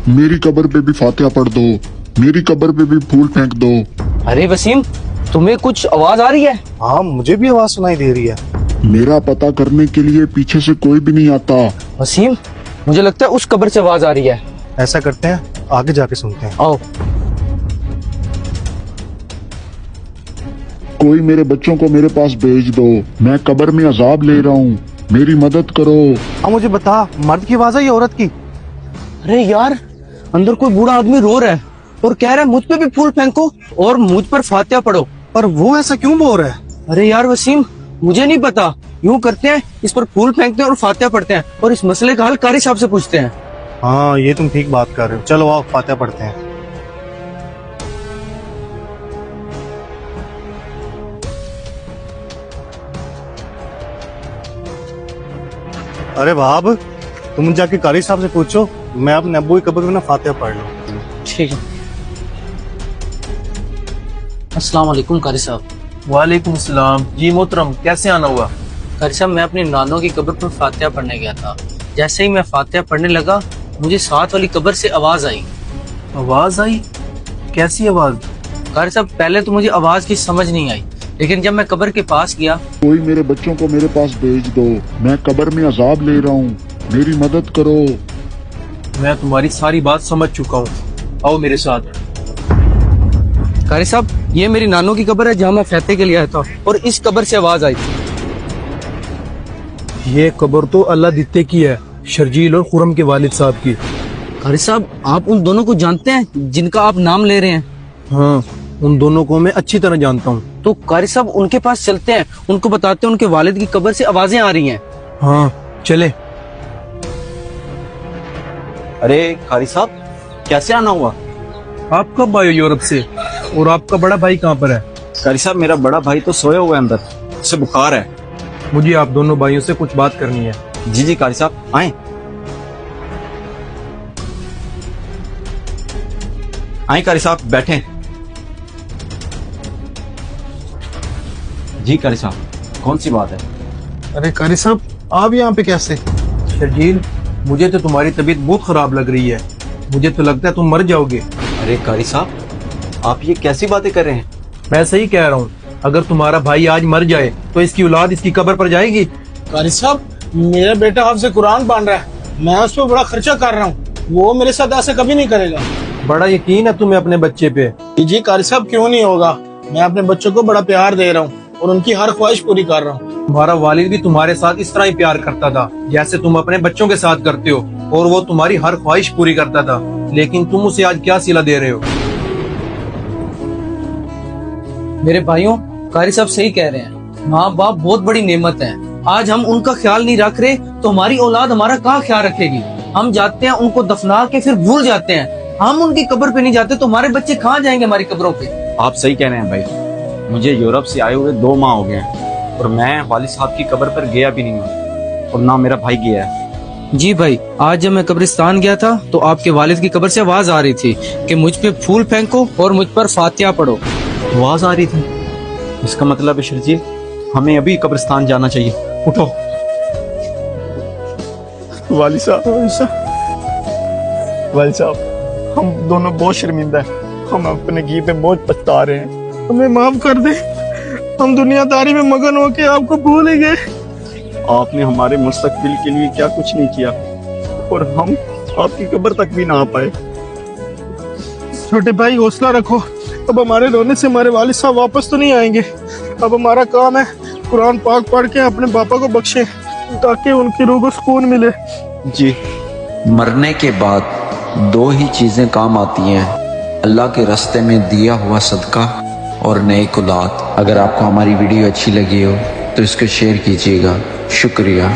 मेरी कब्र पे भी फातिहा पढ़ दो, मेरी कब्र पे भी फूल फेंक दो। अरे वसीम, तुम्हें कुछ आवाज आ रही है? हाँ, मुझे भी आवाज सुनाई दे रही है। मेरा पता करने के लिए पीछे से कोई भी नहीं आता। वसीम, मुझे लगता है उस कब्र से आवाज आ रही है। ऐसा करते हैं, आगे जाके सुनते हैं। आओ। कोई मेरे बच्चों को मेरे पास भेज दो, मैं कब्र में अजाब ले रहा हूँ, मेरी मदद करो। हाँ, मुझे बता, मर्द की आवाज है या औरत की? अरे यार, अंदर कोई बूढ़ा आदमी रो रहा है और कह रहा है मुझ पे भी फूल फेंको और मुझ पर फातिहा पढ़ो। पर वो ऐसा क्यों बोल रहा है? अरे यार वसीम, मुझे नहीं पता। यूं करते हैं, इस पर फूल फेंकते हैं और फातिहा पढ़ते हैं और इस मसले का हल कारी साहब से पूछते हैं। हाँ, ये तुम ठीक बात कर रहे हो। चलो आओ, फातिहा पढ़ते हैं। अरे भाब, तुम जाके कारी साहब से पूछो, मैं अपने अब्बू की कब्र में ना फातिहा पढ़ लूं। ठीक है। अस्सलाम वालेकुम कारी साहब। वालेकुम सलाम। जी मोहतरम, कैसे आना हुआ? कारी साहब, मैं अपनी नानों की कब्र पर फातिहा पढ़ने गया था। जैसे ही मैं फातिहा पढ़ने लगा, मुझे साथ वाली कब्र से आवाज आई। आवाज आई? कैसी आवाज? कारी साहब, पहले तो मुझे आवाज की समझ नहीं आई, लेकिन जब मैं कब्र के पास गया, कोई मेरे बच्चों को मेरे पास भेज दो, मैं कब्र में अजाब ले रहा हूँ, मेरी मदद करो। मैं तुम्हारी सारी बात समझ चुका हूँ, आओ मेरे साथ। कारी साहब, ये मेरी नानों की कब्र है जहाँ मैं फैते के लिए आया था और इस कब्र से आवाज आई थी। ये कब्र तो अल्लाह दित्ते की है, शर्जील और खुरम के वालिद साहब की। कारी साहब, आप उन दोनों को जानते हैं जिनका आप नाम ले रहे हैं? हाँ, उन दोनों को मैं अच्छी तरह जानता हूँ। तो कारी साहब, उनके पास चलते हैं, उनको बताते हैं उनके वालिद की कब्र से आवाजें आ रही हैं। हाँ चले। अरे कारी साहब, कैसे आना हुआ? आप कब आए यूरोप से? और आपका बड़ा भाई कहाँ पर है? कारी साहब, मेरा बड़ा भाई तो सोया हुआ है अंदर, उसे बुखार है। मुझे आप दोनों भाइयों से कुछ बात करनी है। जी जी कारी साहब, आए आए कारी साहब, बैठे। जी कारी साहब, कौन सी बात है? अरे कारी साहब, आप यहाँ पे कैसे? शर्जील, मुझे तो तुम्हारी तबीयत बहुत खराब लग रही है, मुझे तो लगता है तुम मर जाओगे। अरे कारी साहब, आप ये कैसी बातें कर रहे हैं? मैं सही कह रहा हूँ, अगर तुम्हारा भाई आज मर जाए तो इसकी औलाद इसकी कब्र पर जाएगी। कारी साहब, मेरा बेटा हाफ़िज़ कुरान पढ़ रहा है, मैं उस पर बड़ा खर्चा कर रहा हूँ, वो मेरे साथ ऐसा कभी नहीं करेगा। बड़ा यकीन है तुम्हें अपने बच्चे पे? जी कारी साहब, क्यों नहीं होगा। मैं अपने बच्चों को बड़ा प्यार दे रहा हूँ और उनकी हर ख्वाहिश पूरी कर रहा हूँ। तुम्हारा वालिद भी तुम्हारे साथ इस तरह ही प्यार करता था जैसे तुम अपने बच्चों के साथ करते हो, और वो तुम्हारी हर ख्वाहिश पूरी करता था, लेकिन तुम उसे आज क्या सिला दे रहे हो? मेरे भाइयों, कारी साहब सही कह रहे हैं, माँ बाप बहुत बड़ी नेमत है। आज हम उनका ख्याल नहीं रख रहे तो हमारी औलाद हमारा कहाँ ख्याल रखेगी। हम जाते हैं उनको दफना के फिर भूल जाते हैं, हम उनकी कब्र पे नहीं जाते तो हमारे बच्चे कहाँ जाएंगे हमारी कब्रों पे। आप सही कह रहे हैं भाई, मुझे यूरोप से आए हुए 2 माह हो गए हैं और मैं वालिद साहब की कब्र पर गया भी नहीं हूँ और ना मेरा भाई गया है। जी भाई, आज जब मैं कब्रिस्तान गया था तो आपके वालिद की कब्र से आवाज आ रही थी कि मुझ पे फूल फेंको और मुझ पर फातिहा पढ़ो। आवाज आ रही थी? इसका मतलब है शर्जील, हमें अभी कब्रिस्तान जाना चाहिए। उठो। वाली साहब, हम दोनों बहुत शर्मिंदा हैं, हम अपने घी पे बहुत पछता रहे हैं, हमें माफ कर दे। हम दुनियादारी में मगन होके आपको भूल ही गए। आपने हमारे मुस्तकबिल के लिए क्या कुछ नहीं किया और हम आपकी कब्र तक भी ना आ पाए। छोटे भाई, हौसला रखो, अब हमारे रोने से हमारे वालिद साहब वापस तो नहीं आएंगे। अब हमारा काम है कुरान पाक पढ़ के अपने पापा को बख्शे ताकि उनकी रूह को सुकून मिले। जी। मरने के बाद 2 ही चीजें काम आती हैं, अल्लाह के रास्ते में दिया हुआ सदका और नेक औलाद। अगर आपको हमारी वीडियो अच्छी लगी हो तो इसको शेयर कीजिएगा। शुक्रिया।